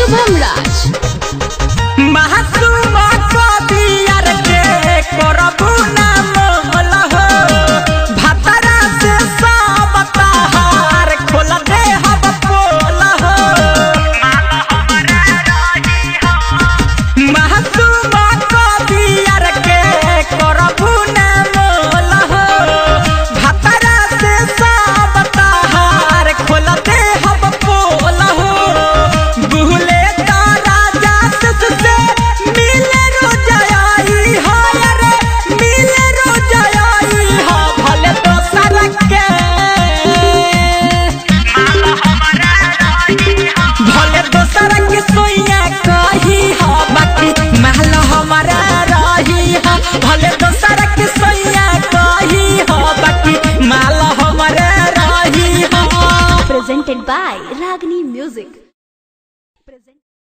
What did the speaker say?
शुभम राज महासुमा कबियर के करबू ना मोल हो भतरा से सब तहार खोल दे हब पोल हो महासुमा कबियर के करबू ना मोल हो भतरा से सब तहार खोल दे हब पोल हो बुहले भले दोसर के सोइया कही हो बाकी माल हमारे रही हो। presented by Ragini Music।